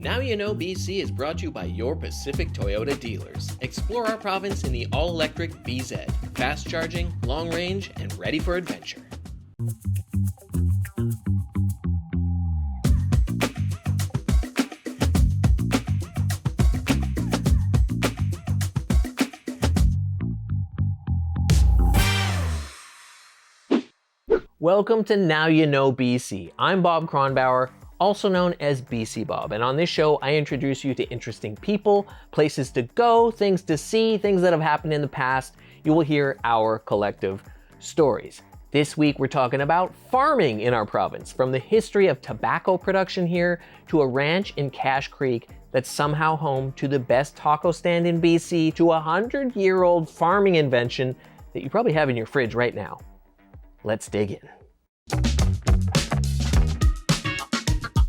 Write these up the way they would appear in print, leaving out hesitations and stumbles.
Now You Know BC is brought to you by your Pacific Toyota dealers. Explore our province in the all-electric BZ. Fast charging, long range, and ready for adventure. Welcome to Now You Know BC. I'm Bob Kronbauer, also known as BC Bob, and on this show I introduce you to interesting people, places to go, things to see, things that have happened in the past. You will hear our collective stories. This week we're talking about farming in our province, from the history of tobacco production here to a ranch in Cache Creek that's somehow home to the best taco stand in BC, to a 100-year-old farming invention that you probably have in your fridge right now. Let's dig in.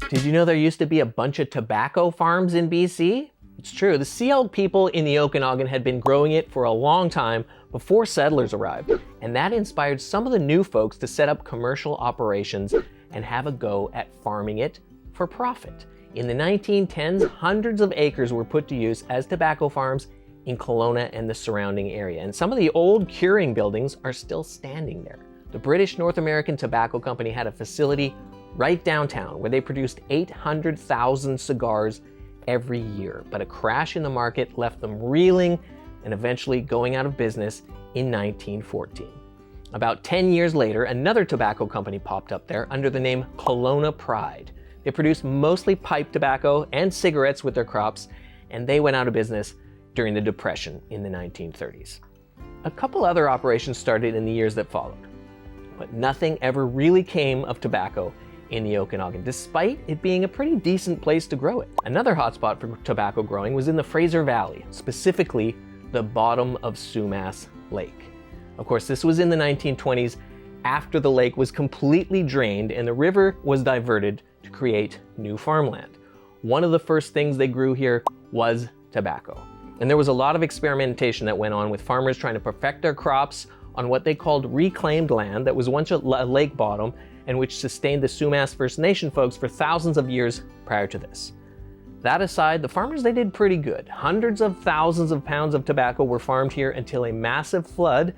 Did you know there used to be a bunch of tobacco farms in BC? It's true, the Sealed people in the Okanagan had been growing it for a long time before settlers arrived, and that inspired some of the new folks to set up commercial operations and have a go at farming it for profit. In the 1910s, hundreds of acres were put to use as tobacco farms in Kelowna and the surrounding area, and some of the old curing buildings are still standing there. The British North American Tobacco Company had a facility right downtown where they produced 800,000 cigars every year, but a crash in the market left them reeling and eventually going out of business in 1914. About 10 years later, another tobacco company popped up there under the name Kelowna Pride. They produced mostly pipe tobacco and cigarettes with their crops, and they went out of business during the Depression in the 1930s. A couple other operations started in the years that followed, but nothing ever really came of tobacco in the Okanagan, despite it being a pretty decent place to grow it. Another hotspot for tobacco growing was in the Fraser Valley, specifically the bottom of Sumas Lake. Of course, this was in the 1920s after the lake was completely drained and the river was diverted to create new farmland. One of the first things they grew here was tobacco. And there was a lot of experimentation that went on with farmers trying to perfect their crops on what they called reclaimed land that was once a lake bottom and which sustained the Sumas First Nation folks for thousands of years prior to this. That aside, the farmers, they did pretty good. Hundreds of thousands of pounds of tobacco were farmed here until a massive flood,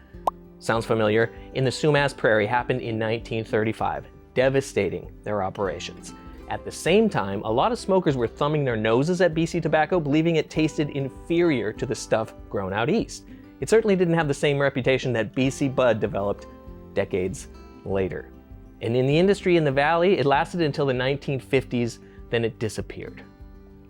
sounds familiar, in the Sumas Prairie happened in 1935, devastating their operations. At the same time, a lot of smokers were thumbing their noses at BC tobacco, believing it tasted inferior to the stuff grown out east. It certainly didn't have the same reputation that BC Bud developed decades later. And in the industry in the valley, it lasted until the 1950s, then it disappeared.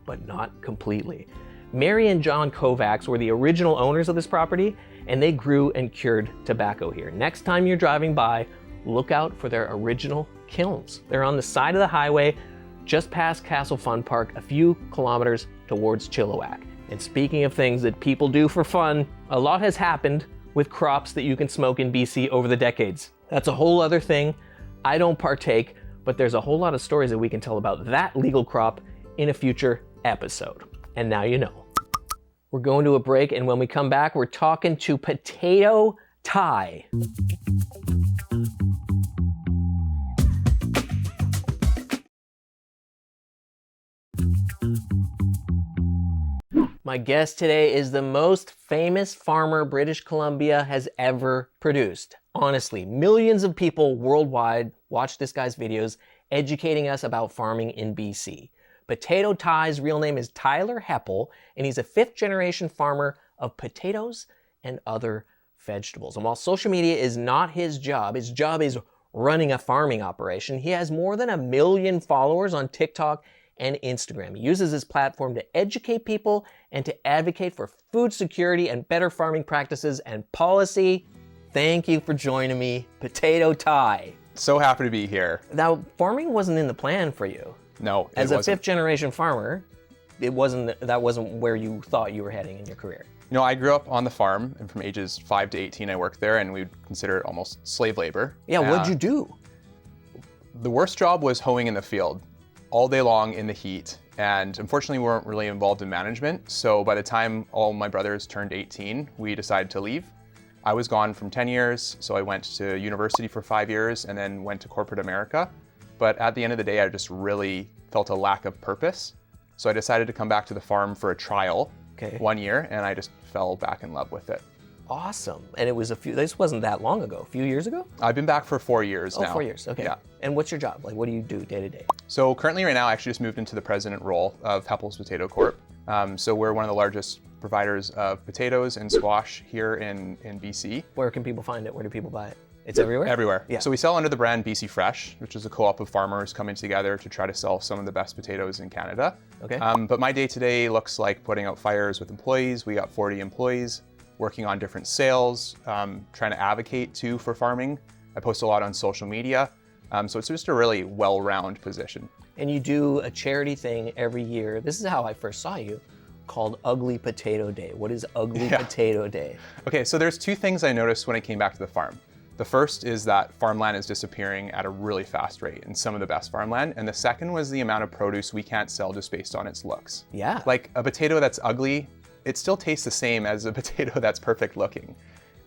But not completely. Mary and John Kovacs were the original owners of this property, and they grew and cured tobacco here. Next time you're driving by, look out for their original kilns. They're on the side of the highway, just past Castle Fun Park, a few kilometers towards Chilliwack. And speaking of things that people do for fun, a lot has happened with crops that you can smoke in BC over the decades. That's a whole other thing. I don't partake, but there's a whole lot of stories that we can tell about that legal crop in a future episode. And now you know. We're going to a break, and when we come back, we're talking to Potato Ty. My guest today is the most famous farmer British Columbia has ever produced. Honestly, millions of people worldwide watch this guy's videos educating us about farming in BC. Potato Ty's real name is Tyler Heppel, and he's a fifth-generation farmer of potatoes and other vegetables. And while social media is not his job is running a farming operation. He has more than 1 million followers on TikTok and Instagram. He uses his platform to educate people and to advocate for food security and better farming practices and policy. Thank you for joining me, Potato Ty. So happy to be here. Now, farming wasn't in the plan for you. No, As a fifth-generation farmer, that wasn't where you thought you were heading in your career. You know, I grew up on the farm, and from ages 5 to 18, I worked there, and we'd consider it almost slave labor. Yeah, what'd you do? The worst job was hoeing in the field all day long in the heat, and unfortunately we weren't really involved in management, so by the time all my brothers turned 18, we decided to leave. I was gone from 10 years, so I went to university for 5 years and then went to corporate America. But at the end of the day, I just really felt a lack of purpose. So I decided to come back to the farm for a trial Okay. 1 year, and I just fell back in love with it. Awesome. And it was this wasn't that long ago, a few years ago? I've been back for 4 years now. 4 years, okay. Yeah. And what's your job? Like, what do you do day to day? So currently right now, I actually just moved into the president role of Heppel's Potato Corp. So we're one of the largest providers of potatoes and squash here in BC. Where can people find it? Where do people buy it? It's everywhere? Everywhere. Yeah. So we sell under the brand BC Fresh, which is a co-op of farmers coming together to try to sell some of the best potatoes in Canada. Okay. But my day-to-day looks like putting out fires with employees. We got 40 employees working on different sales, trying to advocate too for farming. I post a lot on social media. So it's just a really well-rounded position. And you do a charity thing every year. This is how I first saw you, called Ugly Potato Day. What is Ugly Potato Day? Okay, so there's two things I noticed when I came back to the farm. The first is that farmland is disappearing at a really fast rate in some of the best farmland. And the second was the amount of produce we can't sell just based on its looks. Yeah. Like a potato that's ugly, it still tastes the same as a potato that's perfect looking.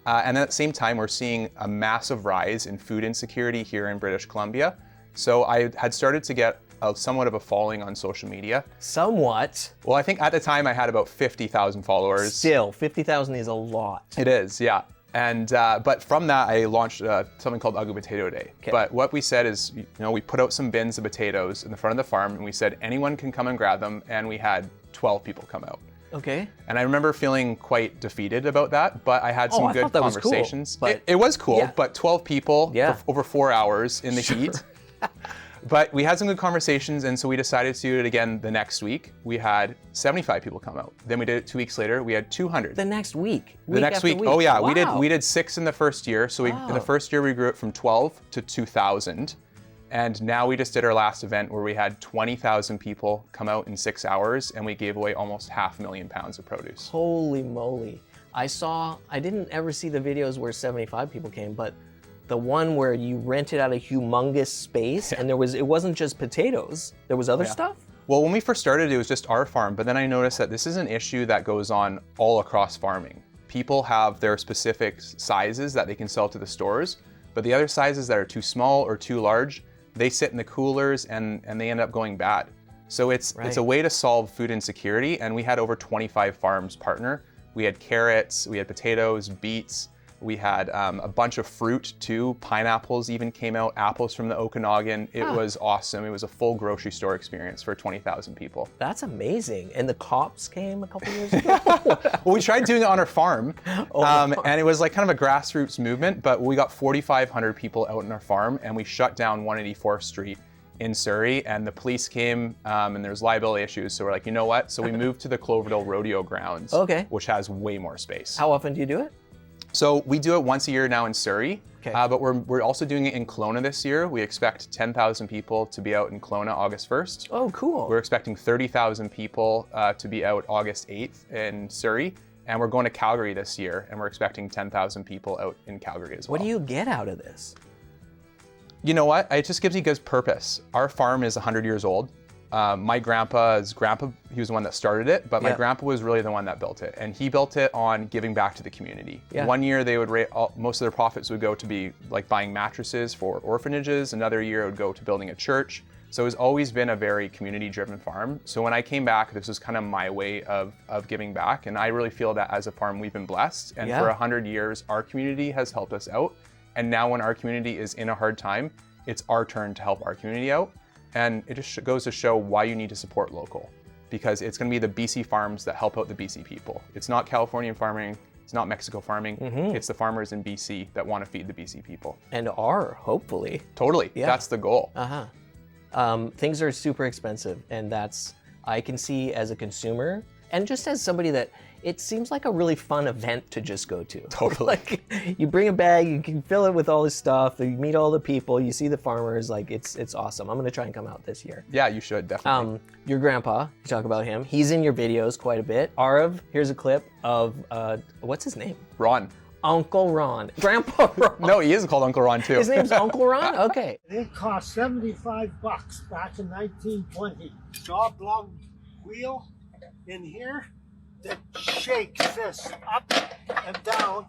And at the same time, we're seeing a massive rise in food insecurity here in British Columbia. So I had started to get somewhat of a following on social media. Somewhat. Well, I think at the time I had about 50,000 followers. Still, 50,000 is a lot. It is, yeah. And but from that, I launched something called Ugly Potato Day. Okay. But what we said is, we put out some bins of potatoes in the front of the farm, and we said anyone can come and grab them. And we had 12 people come out. Okay. And I remember feeling quite defeated about that, but I had some I good thought that was cool, conversations. but- It was cool, Yeah. but 12 people Yeah. for over 4 hours in the heat. But we had some good conversations, and so we decided to do it again the next week. We had 75 people come out. Then we did it 2 weeks later. We had 200. The next week. The next week. Oh yeah, we did 6 in the first year. So in Wow. the first year we grew it from 12 to 2,000, and now we just did our last event where we had 20,000 people come out in 6 hours, and we gave away almost 500,000 pounds of produce. Holy moly. I didn't ever see the videos where 75 people came, but the one where you rented out a humongous space and it wasn't just potatoes, there was other stuff? Well, when we first started, it was just our farm, but then I noticed that this is an issue that goes on all across farming. People have their specific sizes that they can sell to the stores, but the other sizes that are too small or too large, they sit in the coolers and they end up going bad. So it's a way to solve food insecurity, and we had over 25 farms partner. We had carrots, we had potatoes, beets, we had a bunch of fruit too. Pineapples even came out, apples from the Okanagan. It was awesome. It was a full grocery store experience for 20,000 people. That's amazing. And the cops came a couple years ago? Well, we tried doing it on our farm, and it was like kind of a grassroots movement, but we got 4,500 people out in our farm, and we shut down 184th Street in Surrey, and the police came, and there's liability issues, so we're like, you know what? So we moved to the Cloverdale Rodeo Grounds, which has way more space. How often do you do it? So we do it once a year now in Surrey, Okay. but we're also doing it in Kelowna this year. We expect 10,000 people to be out in Kelowna August 1st. Oh, cool. We're expecting 30,000 people to be out August 8th in Surrey. And we're going to Calgary this year, and we're expecting 10,000 people out in Calgary as well. What do you get out of this? You know what? It just gives me good purpose. Our farm is 100 years old. My grandpa's grandpa, he was the one that started it, but my grandpa was really the one that built it. And he built it on giving back to the community. Yeah. 1 year, they would most of their profits would go to be like buying mattresses for orphanages. Another year, it would go to building a church. So it's always been a very community-driven farm. So when I came back, this was kind of my way of giving back. And I really feel that as a farm, we've been blessed. And for 100 years, our community has helped us out. And now when our community is in a hard time, it's our turn to help our community out. And it just goes to show why you need to support local, because it's going to be the BC farms that help out the BC people. It's not Californian farming. It's not Mexico farming. It's the farmers in BC that want to feed the BC people. And are, hopefully. Totally. Yeah. That's the goal. Things are super expensive, and I can see as a consumer, and just as somebody that, it seems like a really fun event to just go to. Totally. Like, you bring a bag, you can fill it with all this stuff, you meet all the people, you see the farmers, like it's awesome. I'm gonna try and come out this year. Yeah, you should, definitely. Your grandpa, you talk about him, he's in your videos quite a bit. Arav, here's a clip of, what's his name? Ron. Uncle Ron. Grandpa Ron. No, he is called Uncle Ron too. His name's Uncle Ron? Okay. It cost $75 back in 1920. Oblong wheel in here that shakes this up and down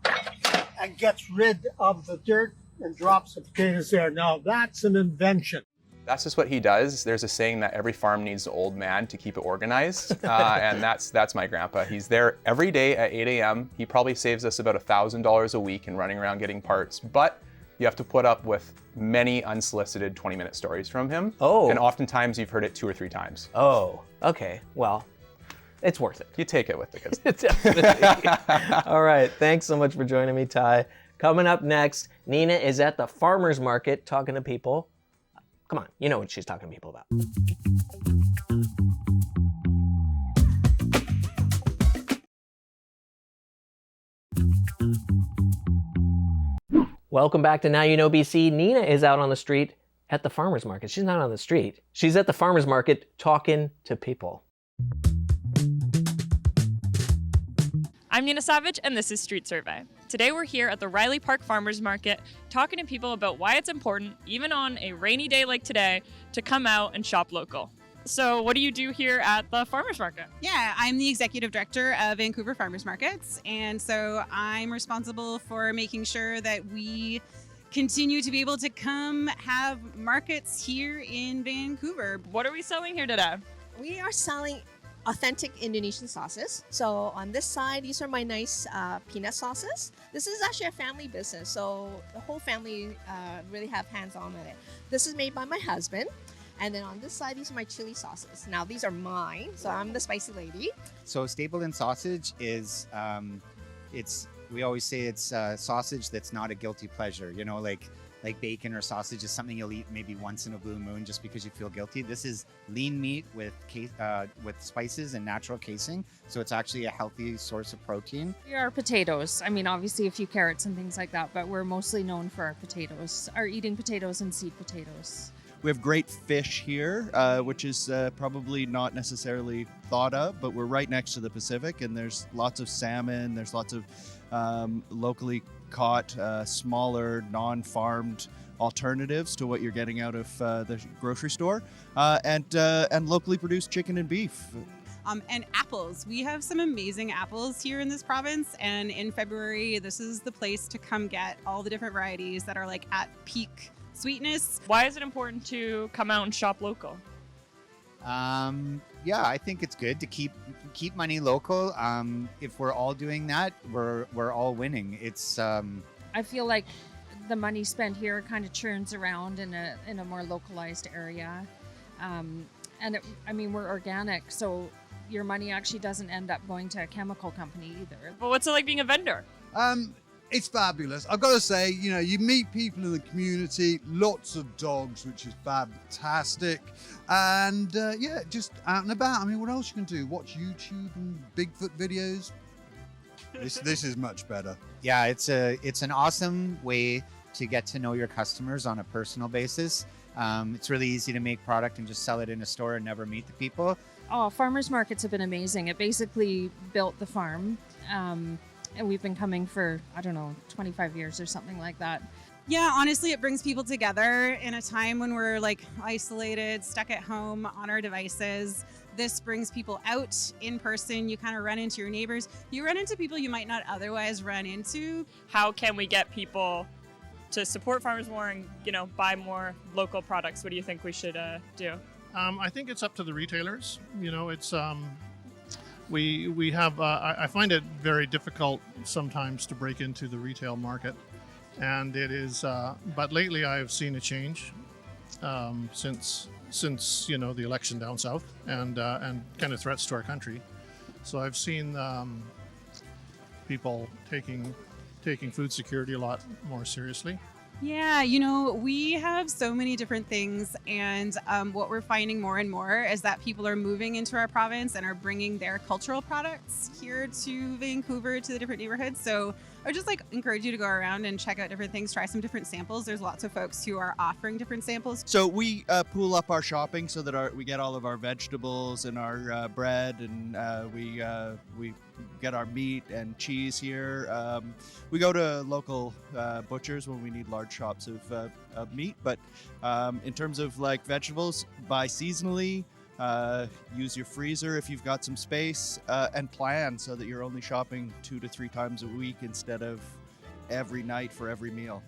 and gets rid of the dirt and drops the potatoes there. Now that's an invention. That's just what he does. There's a saying that every farm needs an old man to keep it organized, and that's my grandpa. He's there every day at 8 a.m. He probably saves us about $1,000 a week in running around getting parts, but you have to put up with many unsolicited 20-minute stories from him. Oh. And oftentimes you've heard it 2 or 3 times. Oh, okay. Well, it's worth it. You take it with the kids. Definitely. All right. Thanks so much for joining me, Ty. Coming up next, Nina is at the farmer's market talking to people. Come on, you know what she's talking to people about. Welcome back to Now You Know BC. Nina is out on the street at the farmer's market. She's not on the street. She's at the farmer's market talking to people. I'm Nina Savage, and this is Street Survey. Today we're here at the Riley Park Farmers Market talking to people about why it's important, even on a rainy day like today, to come out and shop local. So what do you do here at the farmers market? Yeah, I'm the executive director of Vancouver Farmers Markets, and so I'm responsible for making sure that we continue to be able to come have markets here in Vancouver. What are we selling here today? We are selling authentic Indonesian sauces. So on this side, these are my nice peanut sauces. This is actually a family business, so the whole family really have hands-on with it. This is made by my husband. And then on this side, these are my chili sauces. Now these are mine, so I'm the spicy lady. So staple in sausage is, we always say it's sausage that's not a guilty pleasure. You know, like bacon or sausage is something you'll eat maybe once in a blue moon just because you feel guilty. This is lean meat with spices and natural casing, so it's actually a healthy source of protein. We are potatoes. I mean, obviously a few carrots and things like that, but we're mostly known for our potatoes, our eating potatoes and seed potatoes. We have great fish here, which is probably not necessarily thought of, but we're right next to the Pacific, and there's lots of salmon, there's lots of locally caught, smaller, non-farmed alternatives to what you're getting out of the grocery store, and locally produced chicken and beef. And apples. We have some amazing apples here in this province, and in February, this is the place to come get all the different varieties that are like at peak sweetness. Why is it important to come out and shop local? Yeah, I think it's good to keep money local. If we're all doing that, we're all winning. It's I feel like the money spent here kind of churns around in a more localized area. We're organic, so your money actually doesn't end up going to a chemical company either. But what's it like being a vendor? It's fabulous. I've got to say, you meet people in the community, lots of dogs, which is fantastic. And just out and about. I mean, what else you can do? Watch YouTube and Bigfoot videos. This is much better. Yeah, it's an awesome way to get to know your customers on a personal basis. It's really easy to make product and just sell it in a store and never meet the people. Oh, farmers markets have been amazing. It basically built the farm. And we've been coming for, 25 years or something like that. Yeah, honestly, it brings people together in a time when we're like isolated, stuck at home on our devices. This brings people out in person. You kind of run into your neighbors. You run into people you might not otherwise run into. How can we get people to support farmers more and, buy more local products? What do you think we should do? I think it's up to the retailers. It's we have. I find it very difficult sometimes to break into the retail market, and it is. But lately, I have seen a change since the election down south and kind of threats to our country. So I've seen people taking food security a lot more seriously. Yeah, we have so many different things, and what we're finding more and more is that people are moving into our province and are bringing their cultural products here to Vancouver, to the different neighborhoods. So I would just encourage you to go around and check out different things, try some different samples. There's lots of folks who are offering different samples. So we pool up our shopping so that we get all of our vegetables and our bread, and we get our meat and cheese here. We go to local butchers when we need large shops of meat, but in terms of vegetables, buy seasonally. Use your freezer if you've got some space, and plan so that you're only shopping 2 to 3 times a week instead of every night for every meal.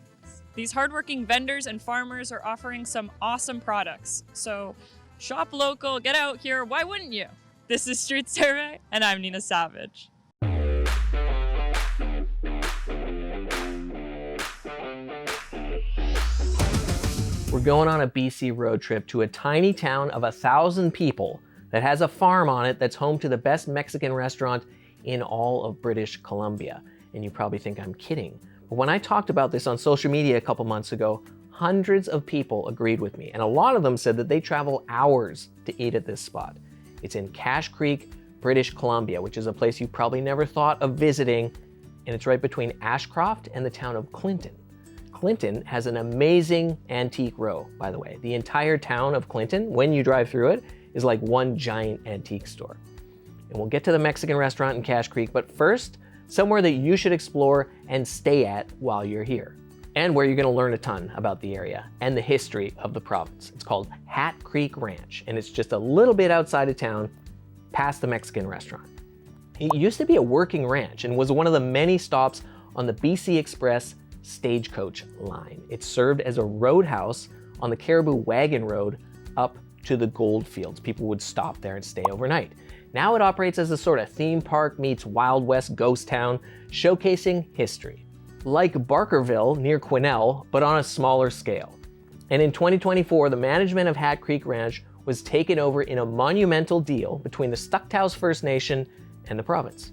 These hardworking vendors and farmers are offering some awesome products. So shop local, get out here, why wouldn't you? This is Street Survey, and I'm Nina Savage. We're going on a BC road trip to a tiny town of 1,000 people that has a farm on it that's home to the best Mexican restaurant in all of British Columbia. And you probably think I'm kidding. But when I talked about this on social media a couple months ago, hundreds of people agreed with me. And a lot of them said that they travel hours to eat at this spot. It's in Cache Creek, British Columbia, which is a place you probably never thought of visiting. And it's right between Ashcroft and the town of Clinton. Clinton has an amazing antique row, by the way. The entire town of Clinton, when you drive through it, is like one giant antique store. And we'll get to the Mexican restaurant in Cache Creek, but first, somewhere that you should explore and stay at while you're here, and where you're going to learn a ton about the area and the history of the province. It's called Hat Creek Ranch, and it's just a little bit outside of town, past the Mexican restaurant. It used to be a working ranch and was one of the many stops on the BC Express stagecoach line. It served as a roadhouse on the Caribou Wagon Road up to the gold fields. People would stop there and stay overnight. Now it operates as a sort of theme park meets Wild West ghost town, showcasing history. Like Barkerville near Quesnel, but on a smaller scale. And in 2024, the management of Hat Creek Ranch was taken over in a monumental deal between the Stucktows First Nation and the province.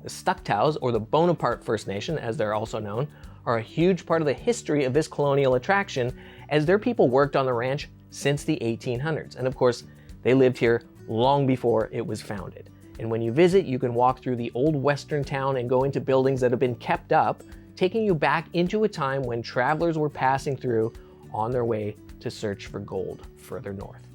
The Stucktows, or the Bonaparte First Nation as they're also known, are a huge part of the history of this colonial attraction, as their people worked on the ranch since the 1800s. And of course, they lived here long before it was founded. And when you visit, you can walk through the old western town and go into buildings that have been kept up, taking you back into a time when travelers were passing through on their way to search for gold further north.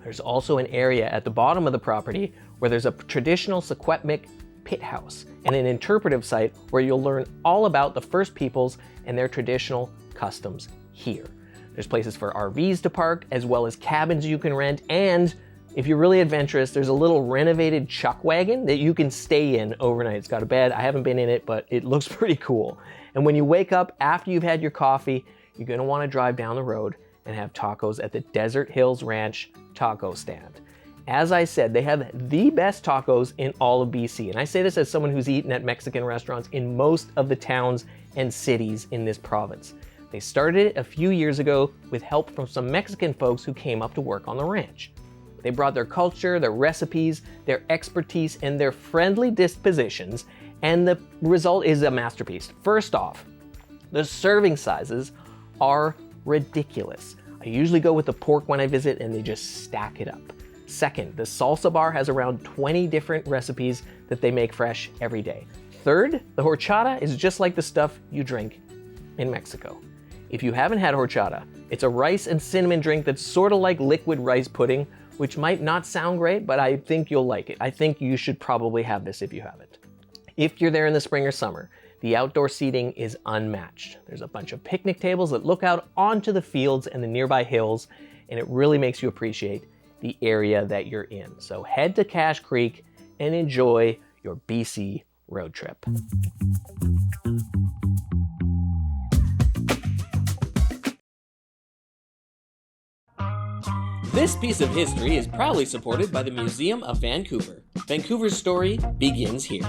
There's also an area at the bottom of the property where there's a traditional Secwepemc pit house and an interpretive site where you'll learn all about the First Peoples and their traditional customs here. There's places for RVs to park, as well as cabins you can rent, and if you're really adventurous, there's a little renovated chuck wagon that you can stay in overnight. It's got a bed. I haven't been in it, but it looks pretty cool. And when you wake up after you've had your coffee, you're gonna wanna drive down the road and have tacos at the Desert Hills Ranch taco stand. As I said, they have the best tacos in all of BC. And I say this as someone who's eaten at Mexican restaurants in most of the towns and cities in this province. They started it a few years ago with help from some Mexican folks who came up to work on the ranch. They brought their culture, their recipes, their expertise, and their friendly dispositions, and the result is a masterpiece. First off, the serving sizes are ridiculous. I usually go with the pork when I visit, and they just stack it up. Second, the salsa bar has around 20 different recipes that they make fresh every day. Third, the horchata is just like the stuff you drink in Mexico. If you haven't had horchata, it's a rice and cinnamon drink that's sort of like liquid rice pudding, which might not sound great, but I think you'll like it. I think you should probably have this if you haven't. If you're there in the spring or summer, the outdoor seating is unmatched. There's a bunch of picnic tables that look out onto the fields and the nearby hills, and it really makes you appreciate the area that you're in. So head to Cache Creek and enjoy your BC road trip. This piece of history is proudly supported by the Museum of Vancouver. Vancouver's story begins here.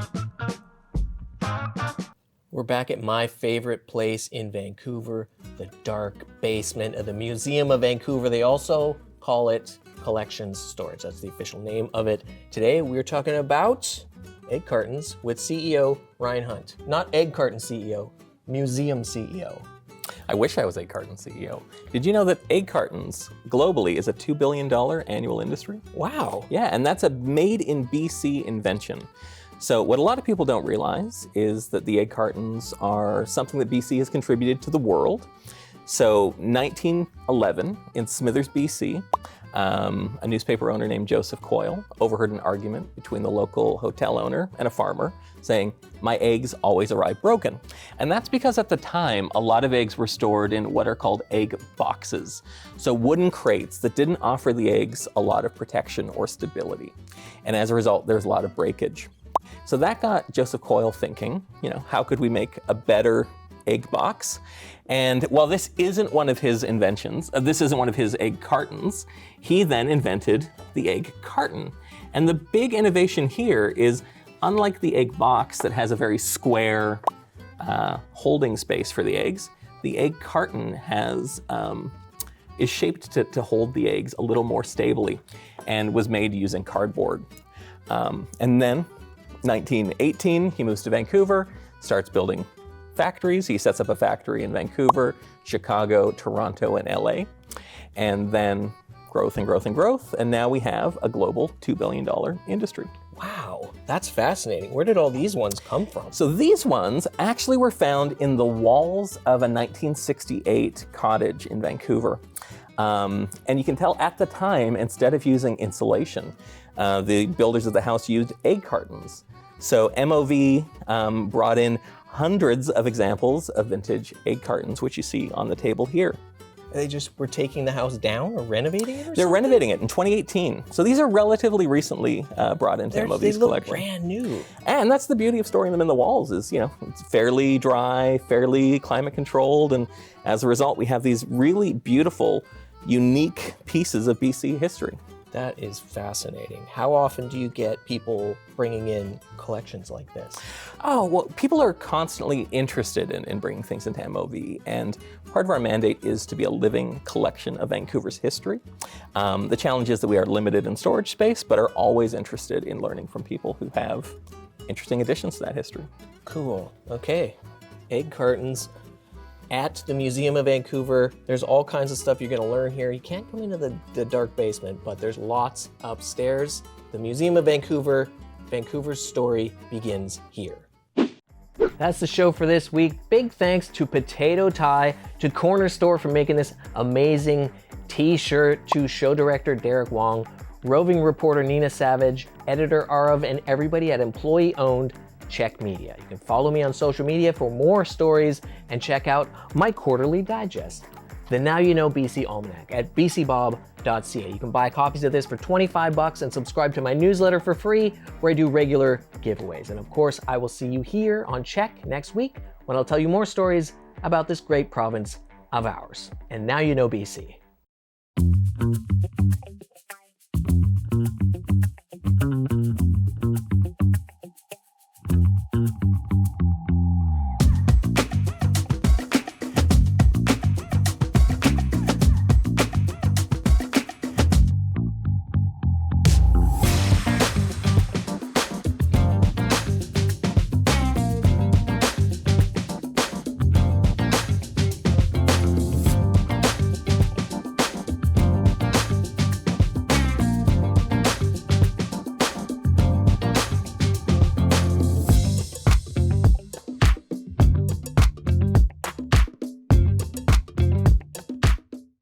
We're back at my favorite place in Vancouver, the dark basement of the Museum of Vancouver. They also call it Collections Storage. That's the official name of it. Today we're talking about egg cartons with CEO Ryan Hunt. Not egg carton CEO, museum CEO. I wish I was egg carton CEO. Did you know that egg cartons globally is a $2 billion annual industry? Wow. Yeah, and that's a made in BC invention. So what a lot of people don't realize is that the egg cartons are something that BC has contributed to the world. So 1911 in Smithers, BC, a newspaper owner named Joseph Coyle overheard an argument between the local hotel owner and a farmer saying, "My eggs always arrive broken." And that's because at the time, a lot of eggs were stored in what are called egg boxes. So wooden crates that didn't offer the eggs a lot of protection or stability. And as a result, there's a lot of breakage. So that got Joseph Coyle thinking, how could we make a better egg box. And while this isn't one of his inventions, this isn't one of his egg cartons, he then invented the egg carton. And the big innovation here is, unlike the egg box that has a very square holding space for the eggs, the egg carton is shaped to hold the eggs a little more stably and was made using cardboard. And then 1918, he moves to Vancouver, starts building factories. He sets up a factory in Vancouver, Chicago, Toronto, and LA. And then growth and growth and growth. And now we have a global $2 billion industry. Wow, that's fascinating. Where did all these ones come from? So these ones actually were found in the walls of a 1968 cottage in Vancouver. And you can tell at the time, instead of using insulation, the builders of the house used egg cartons. So MOV brought in hundreds of examples of vintage egg cartons, which you see on the table here. They just were taking the house down or renovating it or They're something? renovating it in 2018. So these are relatively recently brought into MOV's collection. Brand new. And that's the beauty of storing them in the walls is, it's fairly dry, fairly climate controlled. And as a result, we have these really beautiful, unique pieces of BC history. That is fascinating. How often do you get people bringing in collections like this? Oh, well, people are constantly interested in bringing things into MOV, and part of our mandate is to be a living collection of Vancouver's history. The challenge is that we are limited in storage space, but are always interested in learning from people who have interesting additions to that history. Cool. Okay. Egg cartons at the Museum of Vancouver. There's all kinds of stuff you're going to learn here. You can't come into the dark basement, but there's lots upstairs. The Museum of Vancouver, Vancouver's story begins here. That's the show for this week. Big thanks to Potato Tie, to Corner Store for making this amazing t-shirt, to show director Derek Wong, roving reporter Nina Savage, editor Arav, and everybody at employee-owned CHEK Media. You can follow me on social media for more stories and check out my quarterly digest, the Now You Know BC Almanac, at bcbob.ca. You can buy copies of this for $25 and subscribe to my newsletter for free, where I do regular giveaways. And of course, I will see you here on CHEK next week, when I'll tell you more stories about this great province of ours. And now you know BC.